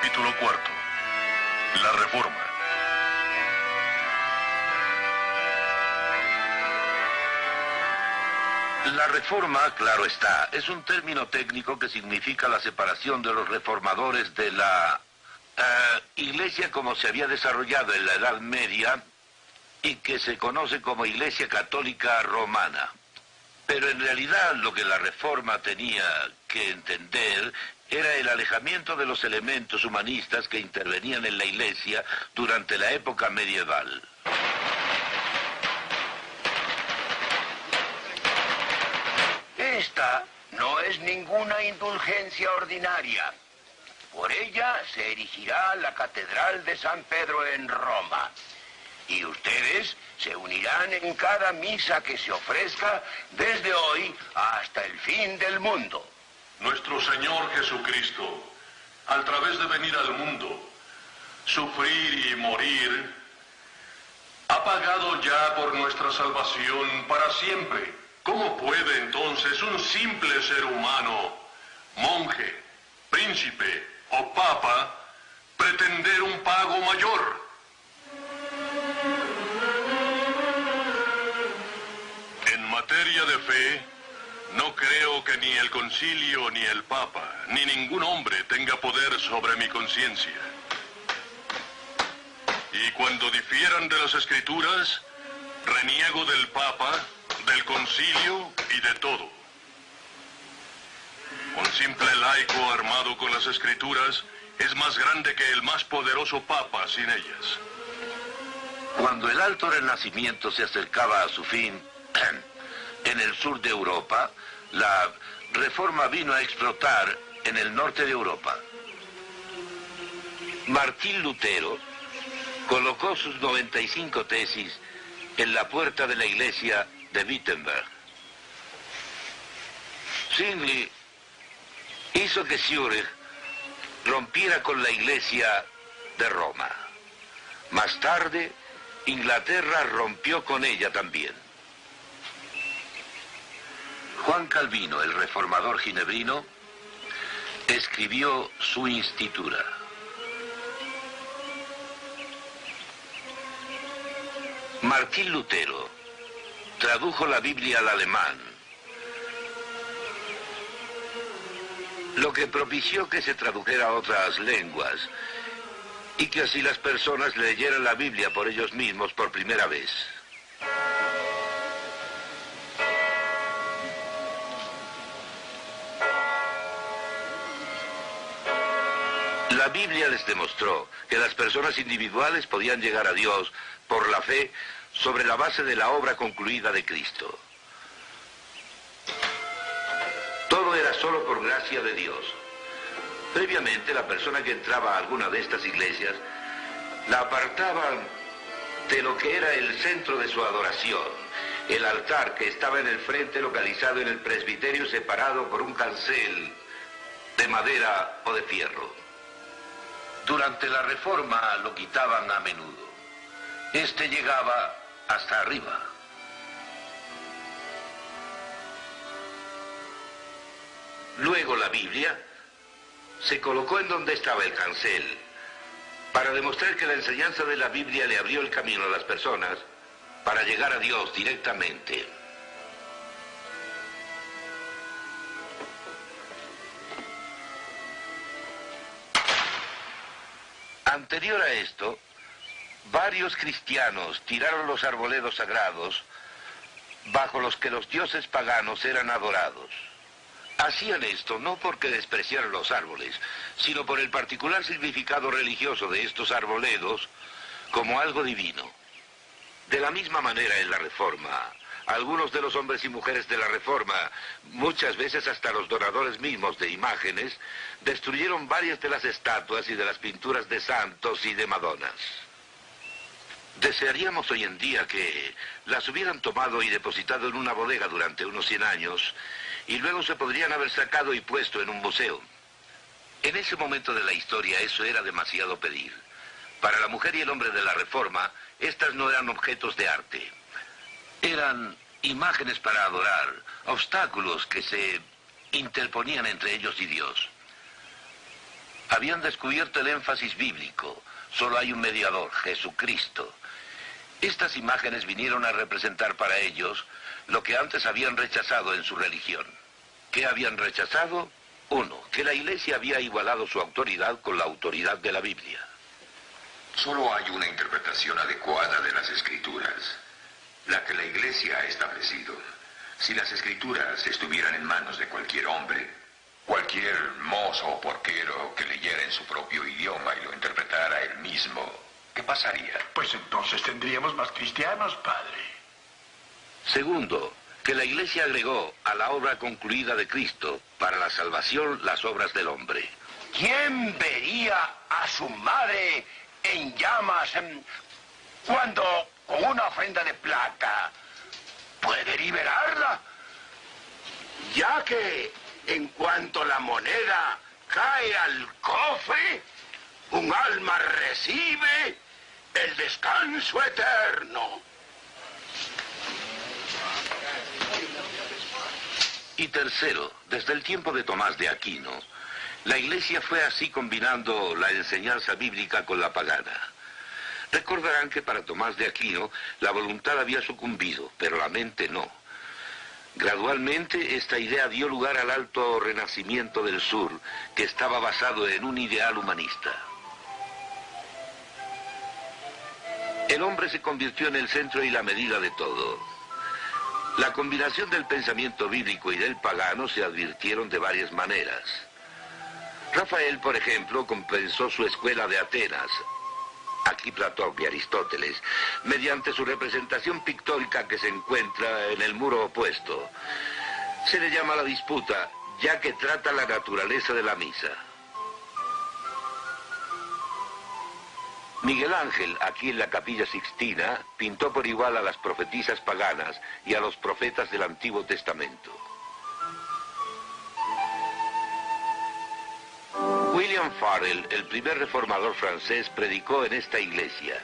Capítulo 4. La Reforma. La reforma, claro está, es un término técnico que significa la separación de los reformadores de la Iglesia como se había desarrollado en la Edad Media y que se conoce como Iglesia Católica Romana. Pero en realidad lo que la reforma tenía que entender era el alejamiento de los elementos humanistas que intervenían en la Iglesia durante la época medieval. Esta no es ninguna indulgencia ordinaria. Por ella se erigirá la Catedral de San Pedro en Roma. Y ustedes se unirán en cada misa que se ofrezca desde hoy hasta el fin del mundo. Nuestro Señor Jesucristo, a través de venir al mundo, sufrir y morir, ha pagado ya por nuestra salvación para siempre. ¿Cómo puede entonces un simple ser humano, monje, príncipe o papa, pretender un pago mayor? En materia de fe, no creo que ni el concilio, ni el papa, ni ningún hombre tenga poder sobre mi conciencia. Y cuando difieran de las escrituras, reniego del papa, del concilio y de todo. Un simple laico armado con las escrituras es más grande que el más poderoso papa sin ellas. Cuando el Alto Renacimiento se acercaba a su fin, en el sur de Europa, la Reforma vino a explotar en el norte de Europa. Martín Lutero colocó sus 95 tesis en la puerta de la iglesia de Wittenberg. Zwingli hizo que Zürich rompiera con la iglesia de Roma. Más tarde, Inglaterra rompió con ella también. Juan Calvino, el reformador ginebrino, escribió su Instituta. Martín Lutero tradujo la Biblia al alemán, lo que propició que se tradujera a otras lenguas y que así las personas leyeran la Biblia por ellos mismos por primera vez. La Biblia les demostró que las personas individuales podían llegar a Dios por la fe sobre la base de la obra concluida de Cristo. Todo era solo por gracia de Dios. Previamente, la persona que entraba a alguna de estas iglesias la apartaba de lo que era el centro de su adoración, el altar que estaba en el frente localizado en el presbiterio separado por un cancel de madera o de fierro. Durante la Reforma lo quitaban a menudo. Este llegaba hasta arriba. Luego la Biblia se colocó en donde estaba el cancel, para demostrar que la enseñanza de la Biblia le abrió el camino a las personas para llegar a Dios directamente. Anterior a esto, varios cristianos tiraron los arboledos sagrados bajo los que los dioses paganos eran adorados. Hacían esto no porque despreciaran los árboles, sino por el particular significado religioso de estos arboledos como algo divino. De la misma manera en la Reforma, algunos de los hombres y mujeres de la Reforma, muchas veces hasta los doradores mismos de imágenes, destruyeron varias de las estatuas y de las pinturas de santos y de madonas. Desearíamos hoy en día que las hubieran tomado y depositado en una bodega durante unos 100 años y luego se podrían haber sacado y puesto en un museo. En ese momento de la historia eso era demasiado pedir. Para la mujer y el hombre de la Reforma, estas no eran objetos de arte. Eran imágenes para adorar, obstáculos que se interponían entre ellos y Dios. Habían descubierto el énfasis bíblico. Solo hay un mediador, Jesucristo. Estas imágenes vinieron a representar para ellos lo que antes habían rechazado en su religión. ¿Qué habían rechazado? 1. Que la Iglesia había igualado su autoridad con la autoridad de la Biblia. Solo hay una interpretación adecuada de las Escrituras, la que la Iglesia ha establecido. Si las Escrituras estuvieran en manos de cualquier hombre, cualquier mozo o porquero que leyera en su propio idioma y lo interpretara él mismo, ¿qué pasaría? Pues entonces tendríamos más cristianos, padre. 2. Que la Iglesia agregó a la obra concluida de Cristo para la salvación las obras del hombre. ¿Quién vería a su madre en llamas cuando con una ofrenda de plata puede liberarla? Ya que en cuanto la moneda cae al cofre, un alma recibe el descanso eterno. Y 3. Desde el tiempo de Tomás de Aquino, la Iglesia fue así combinando la enseñanza bíblica con la pagana. Recordarán que para Tomás de Aquino la voluntad había sucumbido, pero la mente no. Gradualmente esta idea dio lugar al alto renacimiento del sur, que estaba basado en un ideal humanista. El hombre se convirtió en el centro y la medida de todo. La combinación del pensamiento bíblico y del pagano se advirtieron de varias maneras. Rafael, por ejemplo, compensó su escuela de Atenas, aquí Platón y Aristóteles, mediante su representación pictórica que se encuentra en el muro opuesto. Se le llama la disputa, ya que trata la naturaleza de la misa. Miguel Ángel, aquí en la Capilla Sixtina, pintó por igual a las profetisas paganas y a los profetas del Antiguo Testamento. William Farel, el primer reformador francés, predicó en esta iglesia.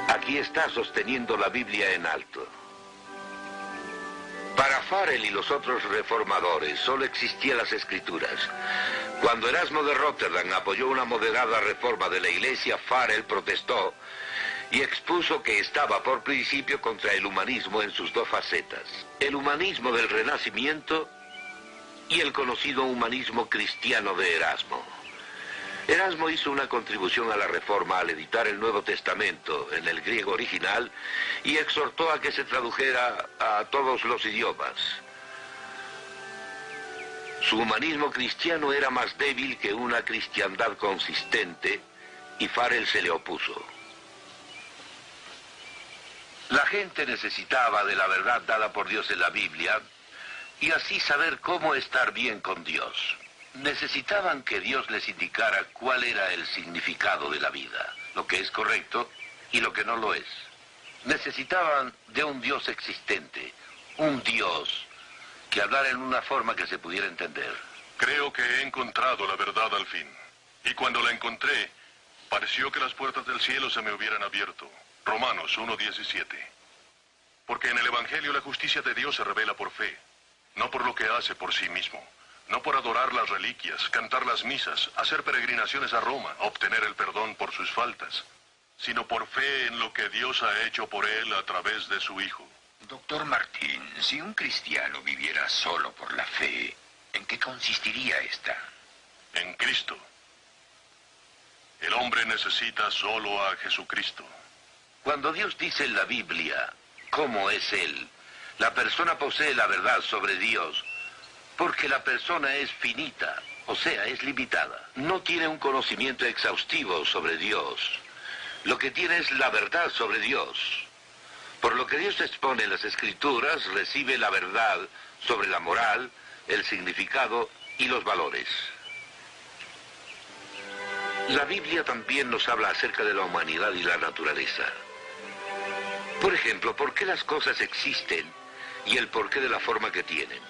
Aquí está sosteniendo la Biblia en alto. Para Farel y los otros reformadores solo existían las Escrituras. Cuando Erasmo de Róterdam apoyó una moderada reforma de la Iglesia, Farel protestó y expuso que estaba por principio contra el humanismo en sus dos facetas. El humanismo del Renacimiento y el conocido humanismo cristiano de Erasmo. Erasmo hizo una contribución a la Reforma al editar el Nuevo Testamento en el griego original y exhortó a que se tradujera a todos los idiomas. Su humanismo cristiano era más débil que una cristiandad consistente y Farel se le opuso. La gente necesitaba de la verdad dada por Dios en la Biblia y así saber cómo estar bien con Dios. Necesitaban que Dios les indicara cuál era el significado de la vida, lo que es correcto y lo que no lo es. Necesitaban de un Dios existente, un Dios que hablara en una forma que se pudiera entender. Creo que he encontrado la verdad al fin. Y cuando la encontré, pareció que las puertas del cielo se me hubieran abierto. Romanos 1:17. Porque en el Evangelio la justicia de Dios se revela por fe, no por lo que hace por sí mismo. No por adorar las reliquias, cantar las misas, hacer peregrinaciones a Roma, obtener el perdón por sus faltas, sino por fe en lo que Dios ha hecho por él a través de su Hijo. Doctor Martín, si un cristiano viviera solo por la fe, ¿en qué consistiría esta? En Cristo. El hombre necesita solo a Jesucristo. Cuando Dios dice en la Biblia cómo es Él, la persona posee la verdad sobre Dios, porque la persona es finita, o sea, es limitada. No tiene un conocimiento exhaustivo sobre Dios. Lo que tiene es la verdad sobre Dios. Por lo que Dios expone en las Escrituras, recibe la verdad sobre la moral, el significado y los valores. La Biblia también nos habla acerca de la humanidad y la naturaleza. Por ejemplo, ¿por qué las cosas existen y el porqué de la forma que tienen?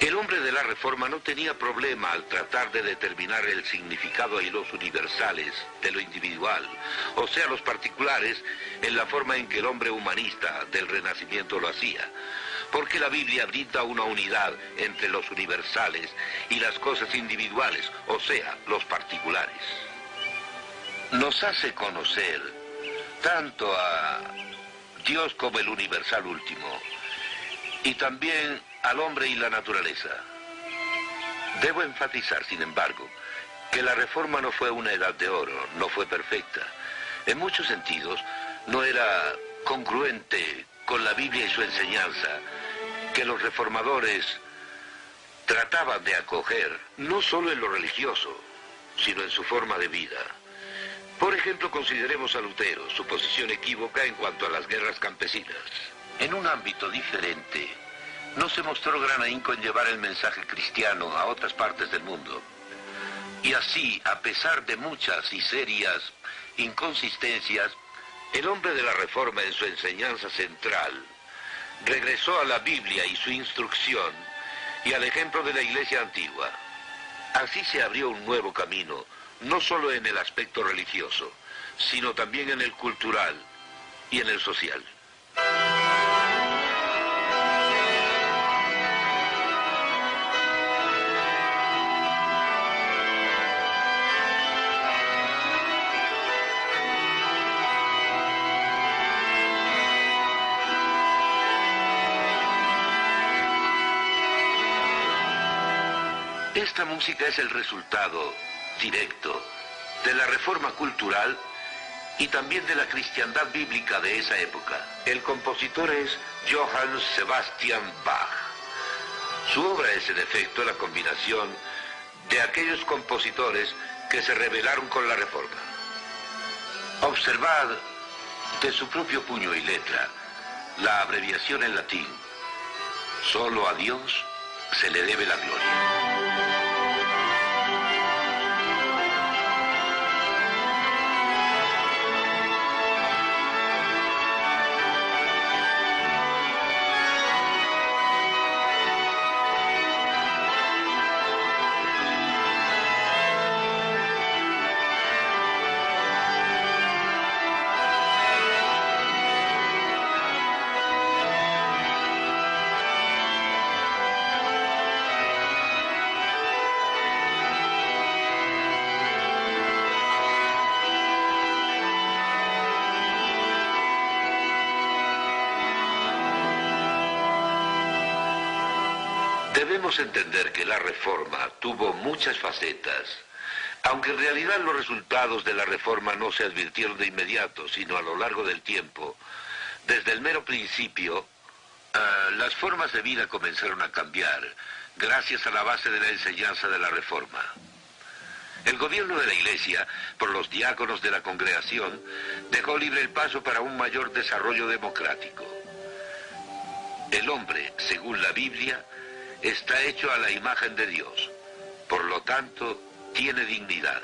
El hombre de la Reforma no tenía problema al tratar de determinar el significado y los universales de lo individual, o sea, los particulares, en la forma en que el hombre humanista del Renacimiento lo hacía. porque la Biblia brinda una unidad entre los universales y las cosas individuales, o sea, los particulares. Nos hace conocer tanto a Dios como el universal último, y también al hombre y la naturaleza. Debo enfatizar, sin embargo, que la Reforma no fue una edad de oro, no fue perfecta. En muchos sentidos, no era congruente con la Biblia y su enseñanza que los reformadores trataban de acoger, no solo en lo religioso, sino en su forma de vida. Por ejemplo, consideremos a Lutero, su posición equívoca en cuanto a las guerras campesinas. En un ámbito diferente, no se mostró gran ahínco en llevar el mensaje cristiano a otras partes del mundo. Y así, a pesar de muchas y serias inconsistencias, el hombre de la Reforma en su enseñanza central regresó a la Biblia y su instrucción y al ejemplo de la Iglesia antigua. Así se abrió un nuevo camino, no solo en el aspecto religioso, sino también en el cultural y en el social. Esta música es el resultado directo de la reforma cultural y también de la cristiandad bíblica de esa época. El compositor es Johann Sebastian Bach. Su obra es en efecto la combinación de aquellos compositores que se rebelaron con la Reforma. Observad de su propio puño y letra la abreviación en latín: solo a Dios se le debe la gloria. Debemos entender que la Reforma tuvo muchas facetas, aunque en realidad los resultados de la Reforma no se advirtieron de inmediato, sino a lo largo del tiempo. Desde el mero principio, las formas de vida comenzaron a cambiar, gracias a la base de la enseñanza de la Reforma. El gobierno de la Iglesia, por los diáconos de la congregación, dejó libre el paso para un mayor desarrollo democrático. El hombre, según la Biblia, está hecho a la imagen de Dios, por lo tanto, tiene dignidad.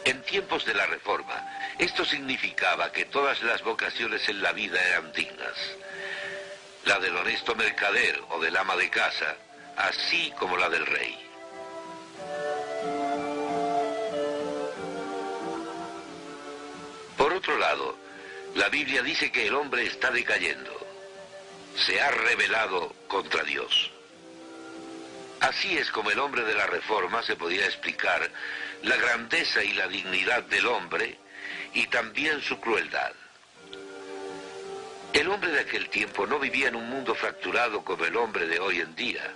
En tiempos de la Reforma, esto significaba que todas las vocaciones en la vida eran dignas. La del honesto mercader o del ama de casa, así como la del rey. Por otro lado, la Biblia dice que el hombre está decayendo. Se ha rebelado contra Dios. Así es como el hombre de la Reforma se podía explicar la grandeza y la dignidad del hombre y también su crueldad. El hombre de aquel tiempo no vivía en un mundo fracturado como el hombre de hoy en día.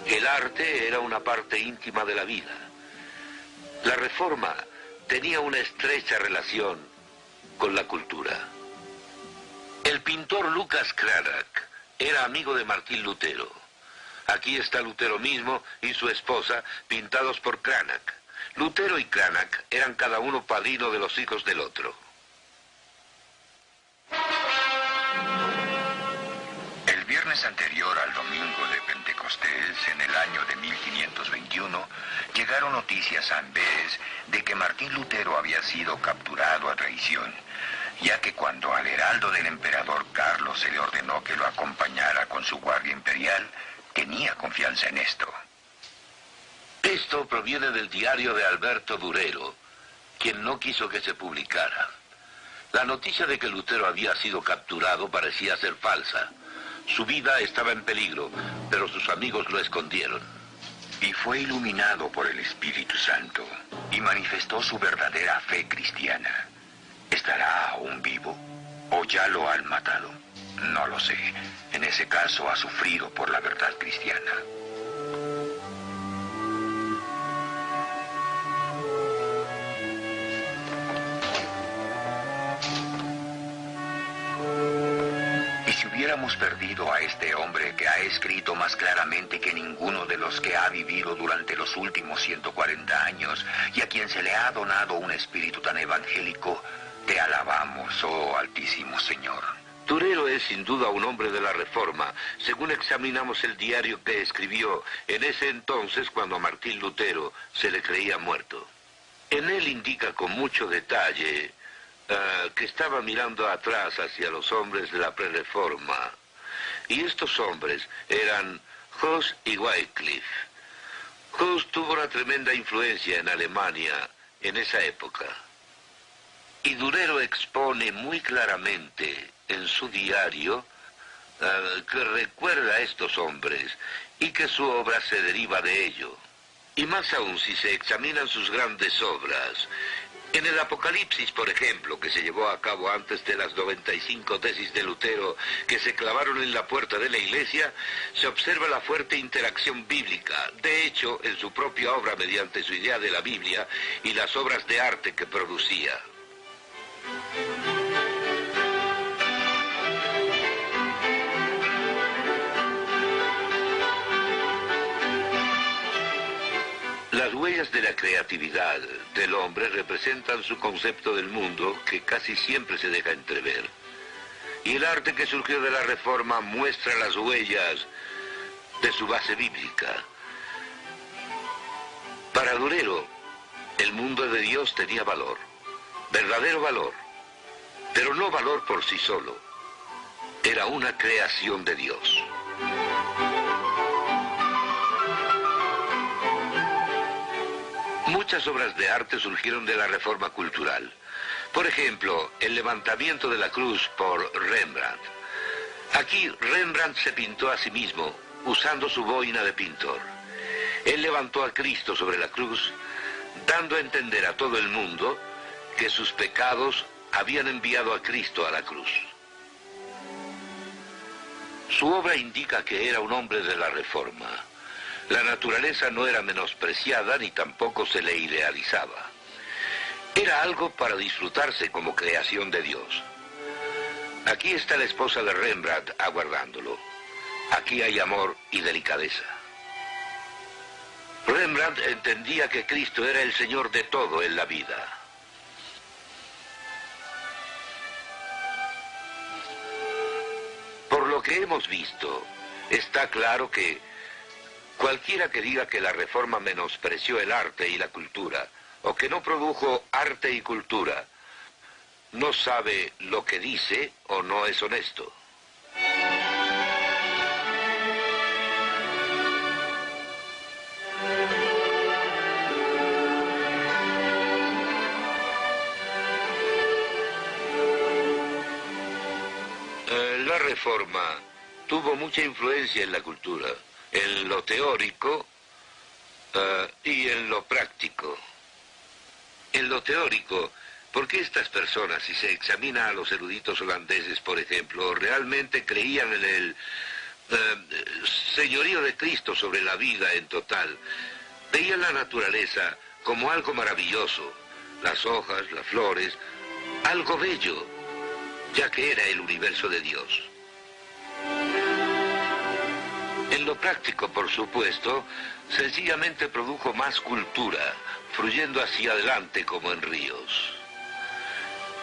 El arte era una parte íntima de la vida. La Reforma tenía una estrecha relación con la cultura. El pintor Lucas Cranach era amigo de Martín Lutero. Aquí está Lutero mismo y su esposa pintados por Cranach. Lutero y Cranach eran cada uno padrino de los hijos del otro. El viernes anterior al domingo de Pentecostés, en el año de 1521, llegaron noticias a Amberes de que Martín Lutero había sido capturado a traición, ya que cuando al heraldo del emperador Carlos se le ordenó que lo acompañara con su guardia imperial, tenía confianza en esto. Esto proviene del diario de Alberto Durero, quien no quiso que se publicara. La noticia de que Lutero había sido capturado parecía ser falsa. Su vida estaba en peligro, pero sus amigos lo escondieron. Y fue iluminado por el Espíritu Santo y manifestó su verdadera fe cristiana. ¿Estará aún vivo? ¿O ya lo han matado? No lo sé. En ese caso ha sufrido por la verdad cristiana. ¿Y si hubiéramos perdido a este hombre que ha escrito más claramente que ninguno de los que ha vivido durante los últimos 140 años y a quien se le ha donado un espíritu tan evangélico? Te alabamos, oh Altísimo Señor. Durero es sin duda un hombre de la Reforma, según examinamos el diario que escribió en ese entonces cuando a Martín Lutero se le creía muerto. En él indica con mucho detalle que estaba mirando atrás hacia los hombres de la Prerreforma. Y estos hombres eran Hus y Wycliffe. Hus tuvo una tremenda influencia en Alemania en esa época. Y Durero expone muy claramente en su diario que recuerda a estos hombres y que su obra se deriva de ello. Y más aún si se examinan sus grandes obras. En el Apocalipsis, por ejemplo, que se llevó a cabo antes de las 95 tesis de Lutero que se clavaron en la puerta de la iglesia, se observa la fuerte interacción bíblica. De hecho, en su propia obra mediante su idea de la Biblia y las obras de arte que producía. Las huellas de la creatividad del hombre representan su concepto del mundo que casi siempre se deja entrever. Y el arte que surgió de la Reforma muestra las huellas de su base bíblica. Para Durero, el mundo de Dios tenía valor, verdadero valor, pero no valor por sí solo. Era una creación de Dios. Muchas obras de arte surgieron de la Reforma cultural. Por ejemplo, el levantamiento de la cruz por Rembrandt. Aquí Rembrandt se pintó a sí mismo usando su boina de pintor. Él levantó a Cristo sobre la cruz, dando a entender a todo el mundo que sus pecados habían enviado a Cristo a la cruz. Su obra indica que era un hombre de la Reforma. La naturaleza no era menospreciada ni tampoco se le idealizaba. Era algo para disfrutarse como creación de Dios. Aquí está la esposa de Rembrandt aguardándolo. Aquí hay amor y delicadeza. Rembrandt entendía que Cristo era el Señor de todo en la vida. Por lo que hemos visto, está claro que cualquiera que diga que la Reforma menospreció el arte y la cultura, o que no produjo arte y cultura, no sabe lo que dice o no es honesto. La Reforma tuvo mucha influencia en la cultura, en lo teórico y en lo práctico. En lo teórico, porque estas personas, si se examina a los eruditos holandeses, por ejemplo, realmente creían en el señorío de Cristo sobre la vida en total. Veían la naturaleza como algo maravilloso, las hojas, las flores, algo bello, ya que era el universo de Dios. En lo práctico, por supuesto, sencillamente produjo más cultura, fluyendo hacia adelante como en ríos.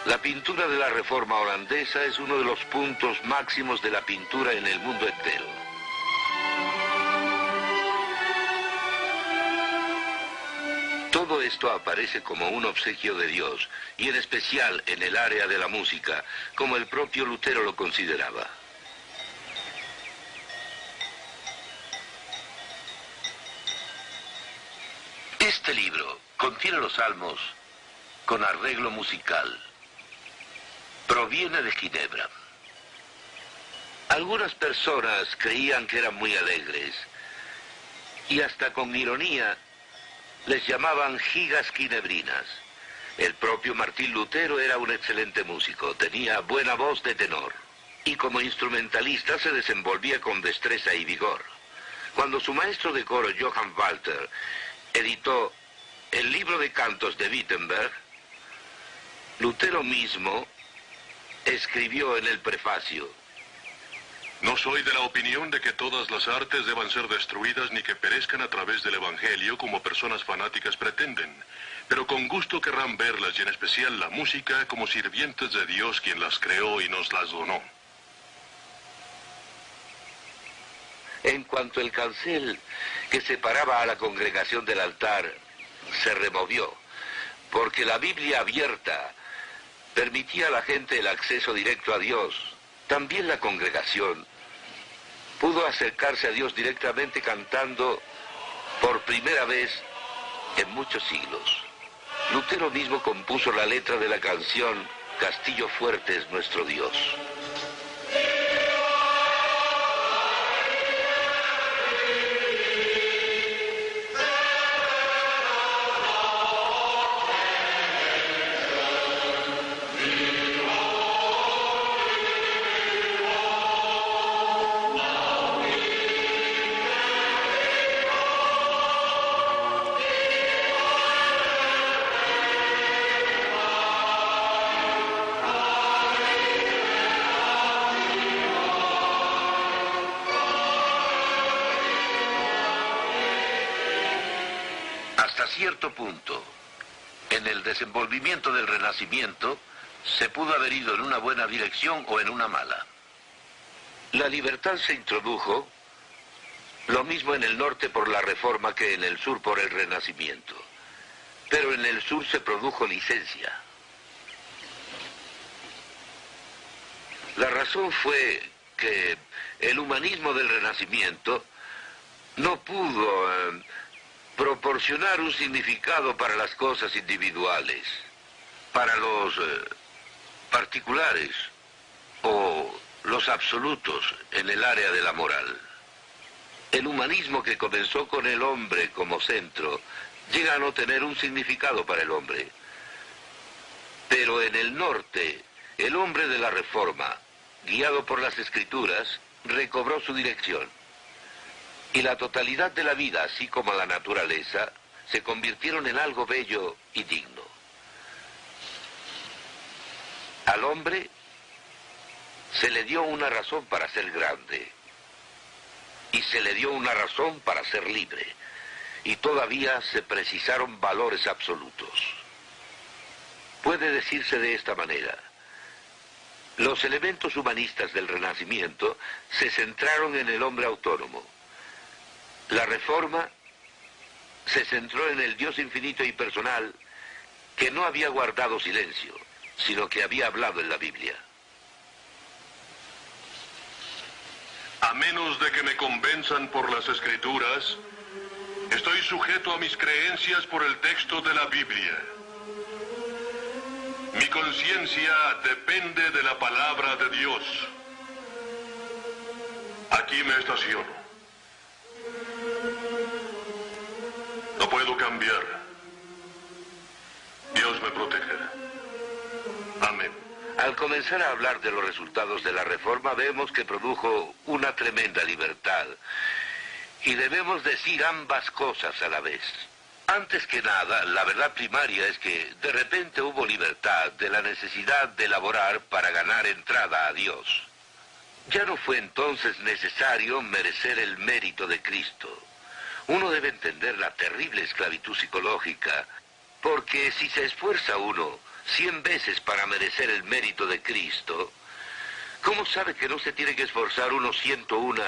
La pintura de la Reforma holandesa es uno de los puntos máximos de la pintura en el mundo entero. Todo esto aparece como un obsequio de Dios, y en especial en el área de la música, como el propio Lutero lo consideraba. Este libro contiene los salmos con arreglo musical. Proviene de Ginebra. Algunas personas creían que eran muy alegres y hasta con ironía les llamaban gigas ginebrinas. El propio Martín Lutero era un excelente músico, tenía buena voz de tenor y como instrumentalista se desenvolvía con destreza y vigor. Cuando su maestro de coro, Johann Walter, editó el libro de cantos de Wittenberg, Lutero mismo escribió en el prefacio: No soy de la opinión de que todas las artes deban ser destruidas ni que perezcan a través del Evangelio como personas fanáticas pretenden, pero con gusto querrán verlas y en especial la música como sirvientes de Dios quien las creó y nos las donó. En cuanto el cancel que separaba a la congregación del altar se removió, porque la Biblia abierta permitía a la gente el acceso directo a Dios, también la congregación pudo acercarse a Dios directamente cantando por primera vez en muchos siglos. Lutero mismo compuso la letra de la canción Castillo fuerte es nuestro Dios. Hasta cierto punto, en el desenvolvimiento del Renacimiento, se pudo haber ido en una buena dirección o en una mala. La libertad se introdujo, lo mismo en el norte por la Reforma que en el sur por el Renacimiento. Pero en el sur se produjo licencia. La razón fue que el humanismo del Renacimiento no pudo proporcionar un significado para las cosas individuales, para los particulares o los absolutos en el área de la moral. El humanismo que comenzó con el hombre como centro llega a no tener un significado para el hombre. Pero en el norte, el hombre de la Reforma, guiado por las Escrituras, recobró su dirección. Y la totalidad de la vida, así como la naturaleza, se convirtieron en algo bello y digno. Al hombre se le dio una razón para ser grande y se le dio una razón para ser libre, y todavía se precisaron valores absolutos. Puede decirse de esta manera: los elementos humanistas del Renacimiento se centraron en el hombre autónomo. La Reforma se centró en el Dios infinito y personal que no había guardado silencio, sino que había hablado en la Biblia. A menos de que me convenzan por las Escrituras, estoy sujeto a mis creencias por el texto de la Biblia. Mi conciencia depende de la palabra de Dios. Aquí me estaciono. No puedo cambiar. Dios me protegerá. Amén. Al comenzar a hablar de los resultados de la Reforma, vemos que produjo una tremenda libertad. Y debemos decir ambas cosas a la vez. Antes que nada, la verdad primaria es que de repente hubo libertad de la necesidad de laborar para ganar entrada a Dios. Ya no fue entonces necesario merecer el mérito de Cristo. Uno debe entender la terrible esclavitud psicológica, porque si se esfuerza uno 100 veces para merecer el mérito de Cristo, ¿cómo sabe que no se tiene que esforzar uno 101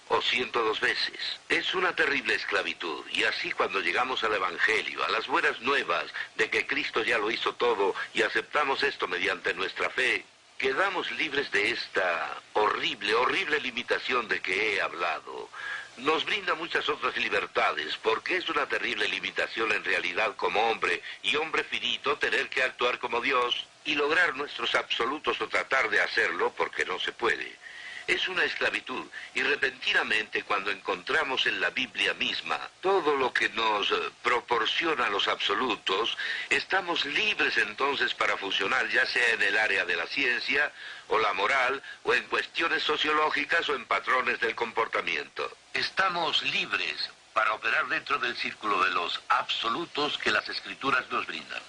o 102 veces? Es una terrible esclavitud, y así cuando llegamos al Evangelio, a las buenas nuevas de que Cristo ya lo hizo todo y aceptamos esto mediante nuestra fe, quedamos libres de esta horrible, horrible limitación de que he hablado. Nos brinda muchas otras libertades, porque es una terrible limitación en realidad como hombre y hombre finito tener que actuar como Dios y lograr nuestros absolutos o tratar de hacerlo porque no se puede. es una esclavitud, y repentinamente cuando encontramos en la Biblia misma todo lo que nos proporciona los absolutos, estamos libres entonces para funcionar, ya sea en el área de la ciencia o la moral, o en cuestiones sociológicas o en patrones del comportamiento. Estamos libres para operar dentro del círculo de los absolutos que las Escrituras nos brindan.